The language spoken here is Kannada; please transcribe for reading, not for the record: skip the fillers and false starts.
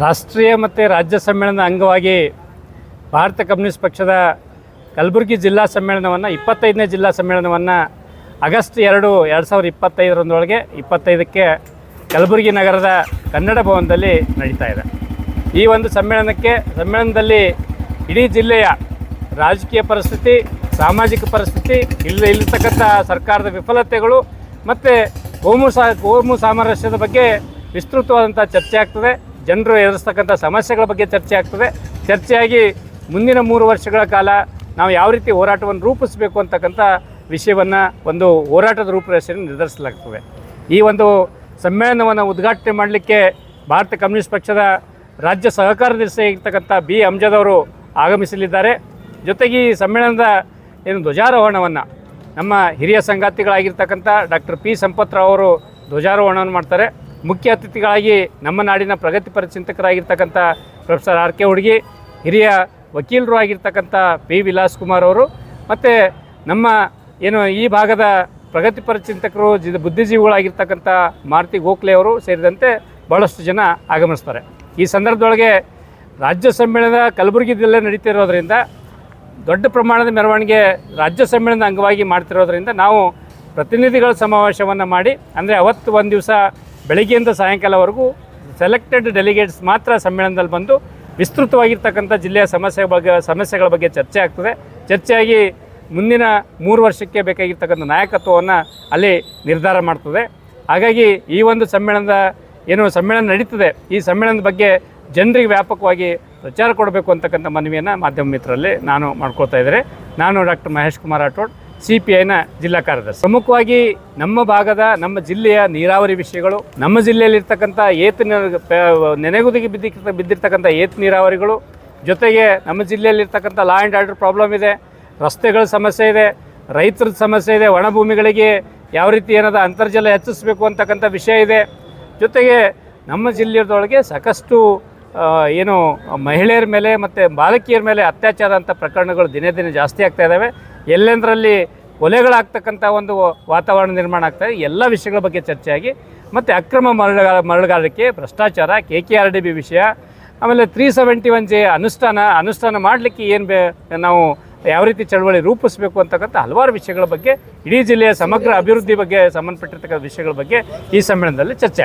ರಾಷ್ಟ್ರೀಯ ಮತ್ತು ರಾಜ್ಯ ಸಮ್ಮೇಳನದ ಅಂಗವಾಗಿ ಭಾರತ ಕಮ್ಯುನಿಸ್ಟ್ ಪಕ್ಷದ ಕಲಬುರಗಿ ಜಿಲ್ಲಾ ಸಮ್ಮೇಳನವನ್ನು 25ನೇ ಜಿಲ್ಲಾ ಸಮ್ಮೇಳನವನ್ನು ಆಗಸ್ಟ್ 2, 2025 25ಕ್ಕೆ ಕಲಬುರಗಿ ನಗರದ ಕನ್ನಡ ಭವನದಲ್ಲಿ ನಡೀತಾ ಇದೆ. ಈ ಒಂದು ಸಮ್ಮೇಳನದಲ್ಲಿ ಇಡೀ ಜಿಲ್ಲೆಯ ರಾಜಕೀಯ ಪರಿಸ್ಥಿತಿ, ಸಾಮಾಜಿಕ ಪರಿಸ್ಥಿತಿ, ಇಲ್ಲಿರ್ತಕ್ಕಂಥ ಸರ್ಕಾರದ ವಿಫಲತೆಗಳು ಮತ್ತು ಕೋಮು ಸಾಮರಸ್ಯದ ಬಗ್ಗೆ ವಿಸ್ತೃತವಾದಂಥ ಚರ್ಚೆ ಆಗ್ತದೆ. ಜನರು ಎದುರಿಸ್ತಕ್ಕಂಥ ಸಮಸ್ಯೆಗಳ ಬಗ್ಗೆ ಚರ್ಚೆ ಆಗ್ತದೆ. ಚರ್ಚೆಯಾಗಿ ಮುಂದಿನ 3 ವರ್ಷಗಳ ಕಾಲ ನಾವು ಯಾವ ರೀತಿ ಹೋರಾಟವನ್ನು ರೂಪಿಸಬೇಕು ಅಂತಕ್ಕಂಥ ವಿಷಯವನ್ನು ಒಂದು ಹೋರಾಟದ ರೂಪುರೇಷೆಯನ್ನು ನಿರ್ಧರಿಸಲಾಗ್ತದೆ. ಈ ಒಂದು ಸಮ್ಮೇಳನವನ್ನು ಉದ್ಘಾಟನೆ ಮಾಡಲಿಕ್ಕೆ ಭಾರತ ಕಮ್ಯುನಿಸ್ಟ್ ಪಕ್ಷದ ರಾಜ್ಯ ಸಹಕಾರ ನಿರ್ದೇಶಕರಾಗಿರ್ತಕ್ಕಂಥ ಬಿ ಅಮ್ಜದ್ ಅವರು ಆಗಮಿಸಲಿದ್ದಾರೆ. ಜೊತೆಗೆ ಈ ಸಮ್ಮೇಳನದ ಧ್ವಜಾರೋಹಣವನ್ನು ನಮ್ಮ ಹಿರಿಯ ಸಂಗಾತಿಗಳಾಗಿರ್ತಕ್ಕಂಥ ಡಾಕ್ಟರ್ ಪಿ ಸಂಪತ್ರಾವ್ ಅವರು ಧ್ವಜಾರೋಹಣವನ್ನು ಮಾಡ್ತಾರೆ. ಮುಖ್ಯ ಅತಿಥಿಗಳಾಗಿ ನಮ್ಮ ನಾಡಿನ ಪ್ರಗತಿಪರ ಚಿಂತಕರಾಗಿರ್ತಕ್ಕಂಥ ಪ್ರೊಫೆಸರ್ ಆರ್ ಕೆ ಹುಡುಗಿ, ಹಿರಿಯ ವಕೀಲರು ಆಗಿರ್ತಕ್ಕಂಥ ಪಿ ವಿಲಾಸ್ ಕುಮಾರ್ ಅವರು, ಮತ್ತು ನಮ್ಮ ಈ ಭಾಗದ ಪ್ರಗತಿಪರ ಚಿಂತಕರು ಬುದ್ಧಿಜೀವಿಗಳಾಗಿರ್ತಕ್ಕಂಥ ಮಾರುತಿ ಗೋಖಲೆ ಅವರು ಸೇರಿದಂತೆ ಭಾಳಷ್ಟು ಜನ ಆಗಮಿಸ್ತಾರೆ. ಈ ಸಂದರ್ಭದೊಳಗೆ ರಾಜ್ಯ ಸಮ್ಮೇಳನ ಕಲಬುರಗಿಯಲ್ಲೇ ನಡೀತಿರೋದ್ರಿಂದ ದೊಡ್ಡ ಪ್ರಮಾಣದ ಮೆರವಣಿಗೆ ರಾಜ್ಯ ಸಮ್ಮೇಳನದ ಅಂಗವಾಗಿ ಮಾಡ್ತಿರೋದ್ರಿಂದ ನಾವು ಪ್ರತಿನಿಧಿಗಳ ಸಮಾವೇಶವನ್ನು ಮಾಡಿ, ಅಂದರೆ ಅವತ್ತು ಒಂದು ದಿವಸ ಬೆಳಗ್ಗೆಯಿಂದ ಸಾಯಂಕಾಲವರೆಗೂ ಸೆಲೆಕ್ಟೆಡ್ ಡೆಲಿಗೇಟ್ಸ್ ಮಾತ್ರ ಸಮ್ಮೇಳನದಲ್ಲಿ ಬಂದು ವಿಸ್ತೃತವಾಗಿರ್ತಕ್ಕಂಥ ಜಿಲ್ಲೆಯ ಸಮಸ್ಯೆಗಳ ಬಗ್ಗೆ ಚರ್ಚೆ ಆಗ್ತದೆ. ಚರ್ಚೆಯಾಗಿ ಮುಂದಿನ 3 ವರ್ಷಕ್ಕೆ ಬೇಕಾಗಿರ್ತಕ್ಕಂಥ ನಾಯಕತ್ವವನ್ನು ಅಲ್ಲಿ ನಿರ್ಧಾರ ಮಾಡ್ತದೆ. ಹಾಗಾಗಿ ಈ ಒಂದು ಸಮ್ಮೇಳನ ನಡೀತದೆ, ಈ ಸಮ್ಮೇಳನದ ಬಗ್ಗೆ ಜನರಿಗೆ ವ್ಯಾಪಕವಾಗಿ ಪ್ರಚಾರ ಕೊಡಬೇಕು ಅಂತಕ್ಕಂಥ ಮನವಿಯನ್ನು ಮಾಧ್ಯಮ ಮಿತ್ರರಲ್ಲಿ ನಾನು ಮಾಡ್ಕೊಳ್ತಾ ಇದ್ದಾರೆ. ನಾನು ಡಾಕ್ಟರ್ ಮಹೇಶ್ ಕುಮಾರ್ ರಾಠೋಡ್, CPIನ ಜಿಲ್ಲಾ ಕಾರ್ಯದರ್ಶಿ. ಪ್ರಮುಖವಾಗಿ ನಮ್ಮ ಜಿಲ್ಲೆಯ ನೀರಾವರಿ ವಿಷಯಗಳು, ನಮ್ಮ ಜಿಲ್ಲೆಯಲ್ಲಿರ್ತಕ್ಕಂಥ ನೆನೆಗುದಿಗೆ ಬಿದ್ದಿರ್ತಕ್ಕಂಥ ನೀರಾವರಿಗಳು, ಜೊತೆಗೆ ನಮ್ಮ ಜಿಲ್ಲೆಯಲ್ಲಿರ್ತಕ್ಕಂಥ ಲಾ ಆ್ಯಂಡ್ ಆರ್ಡರ್ ಪ್ರಾಬ್ಲಮ್ ಇದೆ, ರಸ್ತೆಗಳ ಸಮಸ್ಯೆ ಇದೆ, ರೈತರ ಸಮಸ್ಯೆ ಇದೆ, ಒಣಭೂಮಿಗಳಿಗೆ ಯಾವ ರೀತಿ ಅಂತರ್ಜಲ ಹೆಚ್ಚಿಸಬೇಕು ಅಂತಕ್ಕಂಥ ವಿಷಯ ಇದೆ. ಜೊತೆಗೆ ನಮ್ಮ ಜಿಲ್ಲೆಯದೊಳಗೆ ಸಾಕಷ್ಟು ಮಹಿಳೆಯರ ಮೇಲೆ ಮತ್ತು ಬಾಲಕಿಯರ ಮೇಲೆ ಅತ್ಯಾಚಾರ ಅಂತ ಪ್ರಕರಣಗಳು ದಿನೇ ದಿನೇ ಜಾಸ್ತಿ ಆಗ್ತಾ ಇದ್ದಾವೆ. ಎಲ್ಲೆಂದರಲ್ಲಿ ಕೊಲೆಗಳಾಗ್ತಕ್ಕಂಥ ಒಂದು ವಾತಾವರಣ ನಿರ್ಮಾಣ ಆಗ್ತಾಯಿದೆ. ಎಲ್ಲ ವಿಷಯಗಳ ಬಗ್ಗೆ ಚರ್ಚೆಯಾಗಿ ಮತ್ತು ಅಕ್ರಮ ಮರಳುಗಾರಿಕೆ, ಭ್ರಷ್ಟಾಚಾರ, KKRDB ವಿಷಯ, ಆಮೇಲೆ 371J ಅನುಷ್ಠಾನ ಮಾಡಲಿಕ್ಕೆ ನಾವು ಯಾವ ರೀತಿ ಚಳವಳಿ ರೂಪಿಸಬೇಕು ಅಂತಕ್ಕಂಥ ಹಲವಾರು ವಿಷಯಗಳ ಬಗ್ಗೆ, ಇಡೀ ಜಿಲ್ಲೆಯ ಸಮಗ್ರ ಅಭಿವೃದ್ಧಿ ಬಗ್ಗೆ ಸಂಬಂಧಪಟ್ಟಿರ್ತಕ್ಕಂಥ ವಿಷಯಗಳ ಬಗ್ಗೆ ಈ ಸಮ್ಮೇಳನದಲ್ಲಿ ಚರ್ಚೆ